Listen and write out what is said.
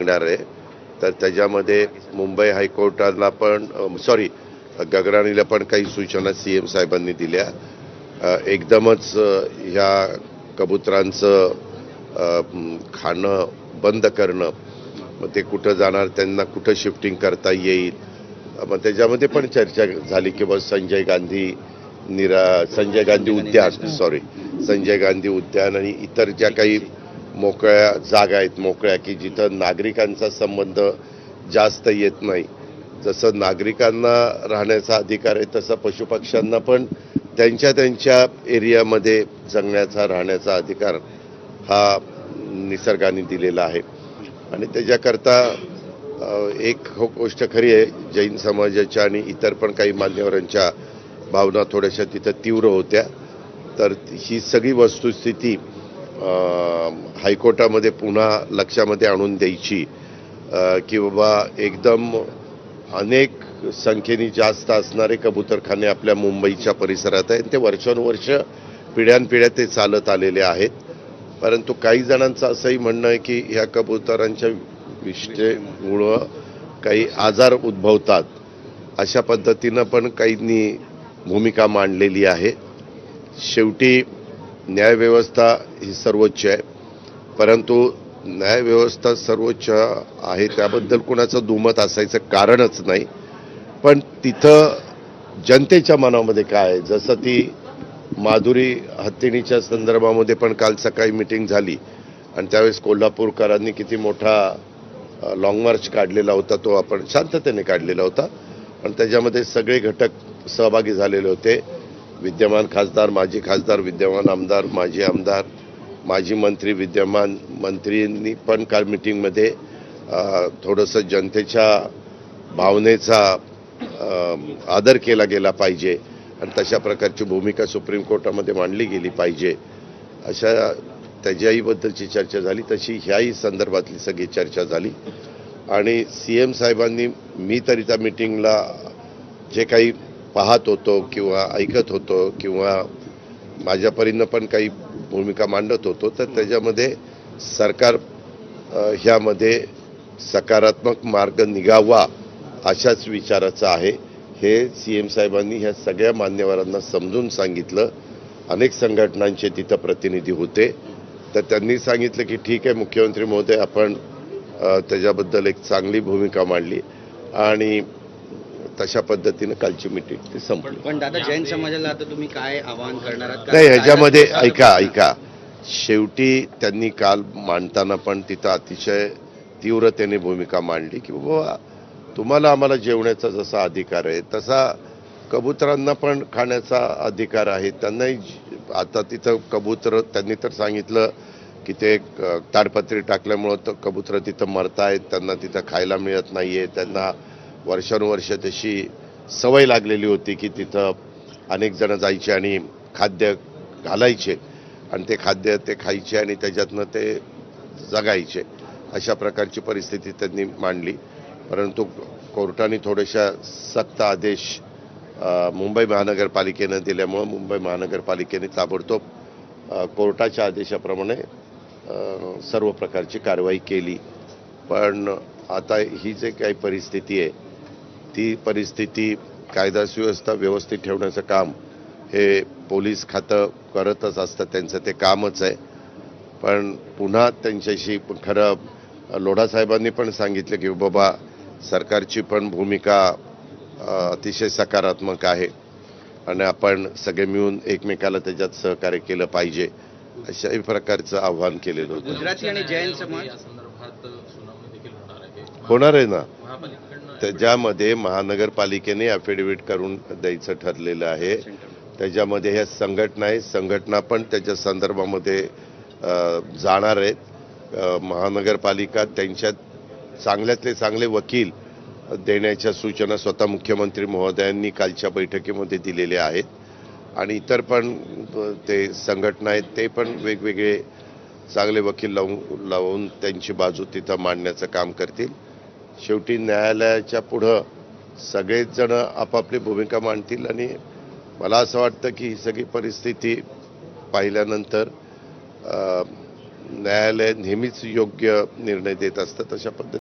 सांगणार आहे. तर त्याच्यामध्ये मुंबई हायकोर्टाला पण गगराणीला पण काही सूचना सीएम साहेबांनी दिल्या. एकदमच ह्या कबुतरांचं खाणं बंद करणं, मग ते कुठं जाणार, त्यांना कुठं शिफ्टिंग करता येईल. मग त्याच्यामध्ये पण चर्चा झाली की बस संजय गांधी उद्यान आणि इतर ज्या काही मोकळ्या जागा आहेत मोकळ्या की जिथं नागरिकांचा संबंध जास्त येत नाही. जसं नागरिकांना राहण्याचा अधिकार आहे तसं पशुपक्ष्यांना पण त्यांच्या त्यांच्या एरियामध्ये जगण्याचा राहण्याचा अधिकार हा निसर्गाने दिलेला आहे. आणि त्याच्याकरता एक गोष्ट खरी आहे, जैन समाजाच्या आणि इतर पण काही मान्यवरांच्या भावना थोड्याशा तिथं तीव्र होत्या. तर ही सगळी वस्तुस्थिती हायकोर्टामध्ये पुन्हा लक्षामध्ये आणून द्यायची की बाबा एकदम अनेक संख्येने जास्त असणारे कबूतरखाने आपल्या मुंबईच्या परिसरात आहेत. ते वर्षानुवर्ष पिढ्यानपिढ्या ते चालत आलेले आहेत. परंतु काही जणांचं असंही म्हणणं आहे की ह्या कबुतरांच्या विष्ठेमुळं काही आजार उद्भवतात. अशा पद्धतीनं पण काहींनी भूमिका मांडलेली आहे. शेवटी न्यायव्यवस्था ही सर्वोच्च आहे, परंतु न्यायव्यवस्था सर्वोच्च आहे त्याबद्दल कुणाचं दुमत असायचं कारणच नाही. पण तिथं जनतेच्या मनामध्ये काय आहे, जसं ती माधुरी हत्तीणीच्या संदर्भामध्ये पण काल सकाळी मिटिंग झाली आणि त्यावेळेस कोल्हापूरकरांनी किती मोठा लॉंग मार्च काढलेला होता, तो आपण शांततेने काढलेला होता आणि त्याच्यामध्ये सगळे घटक सहभागी झालेले होते. विद्यमान खासदार, माजी खासदार, विद्यमान आमदार, माजी आमदार, माजी मंत्री, विद्यमान मंत्रींनी पण काल मिटिंगमध्ये थोडंसं जनतेच्या भावनेचा आदर केला गेला पाहिजे आणि तशा प्रकारची भूमिका सुप्रीम कोर्टामध्ये मांडली गेली पाहिजे, अशा त्याच्याही बद्दलची चर्चा झाली. तशी ह्याही संदर्भातली सगळी चर्चा झाली. आणि सीएम साहेबांनी, मी तरी त्या मिटिंगला जे काही पाहत होतो किंवा ऐकत होतो किंवा माझ्या परीनं पण काही भूमिका मांडत होतो, तर त्याच्यामध्ये सरकार ह्यामध्ये सकारात्मक मार्ग निघावा अशाच विचाराचं आहे. हे सीएम साहेबांनी ह्या सगळ्या मान्यवरांना समजून सांगितलं. अनेक संघटनांचे तिथं प्रतिनिधी होते, तर त्यांनी सांगितलं की ठीक आहे मुख्यमंत्री महोदय, आपण त्याच्याबद्दल एक चांगली भूमिका मांडली आणि तशा पद्धतीनं कालची मीटिंग ती संपली. पण दादा, जैन समाजाला आता तुम्ही काय आवाहन करणार आहात? नाही, ह्याच्यामध्ये ऐका, शेवटी त्यांनी काल मांडताना पण तिथं अतिशय तीव्रतेने भूमिका मांडली की बाबा तुम्हाला आम्हाला जेवण्याचा जसा अधिकार आहे तसा कबुतरांना पण खाण्याचा अधिकार आहे. त्यांनाही आता तिथं कबूतर, त्यांनी तर सांगितलं की ते ताडपत्री टाकल्यामुळं तर कबूतर तिथं मरतायत, त्यांना तिथं खायला मिळत नाहीये. त्यांना वर्षानुवर्ष तशी सवय लागलेली होती की तिथं अनेक जण जायचे आणि खाद्य घालायचे आणि ते खाद्य ते खायचे आणि त्याच्यातनं ते जगायचे. अशा प्रकारची परिस्थिती त्यांनी मांडली. परंतु कोर्टाने थोडेशा सक्त आदेश मुंबई महानगरपालिकेनं दिल्यामुळं मुंबई महानगरपालिकेने ताबडतोब कोर्टाच्या आदेशाप्रमाणे सर्व प्रकारची कारवाई केली. पण आता ही जे काही परिस्थिती आहे ती परिस्थिती कायदा सुव्यवस्था व्यवस्थित ठेवण्याचं काम हे पोलीस खातं करतच असतं, त्यांचं ते कामच आहे. पण पुन्हा त्यांच्याशी खरं लोढा साहेबांनी पण सांगितलं की बाबा सरकारची पण भूमिका अतिशय सकारात्मक आहे आणि आपण सगळे मिळून एकमेकाला त्याच्यात सहकार्य केलं पाहिजे, अशाही प्रकारचं आव्हान केलेलं होतं. गुजराती आणि जैन समाज होणार आहे ना, त्याच्यामध्ये महानगरपालिकेने ॲफिडेव्हिट करून द्यायचं ठरलेलं आहे. त्याच्यामध्ये ह्या संघटना पण त्याच्या संदर्भामध्ये जाणार आहेत. महानगरपालिका त्यांच्यात चांगल्यातले चांगले वकील देण्याच्या सूचना स्वतः मुख्यमंत्री महोदयांनी कालच्या बैठकीमध्ये दिलेल्या आहेत. आणि इतर पण ते संघटना आहेत ते पण वेगवेगळे चांगले वकील लावून त्यांची बाजू तिथं मांडण्याचं काम करतील. शेवटी न्यायालयाच्या पुढं सगळेच जण आपापली भूमिका मांडतील आणि मला असं वाटतं की ही सगळी परिस्थिती पाहिल्यानंतर न्यायालय नेहमीच योग्य निर्णय देत असतं. तशा पद्धतीने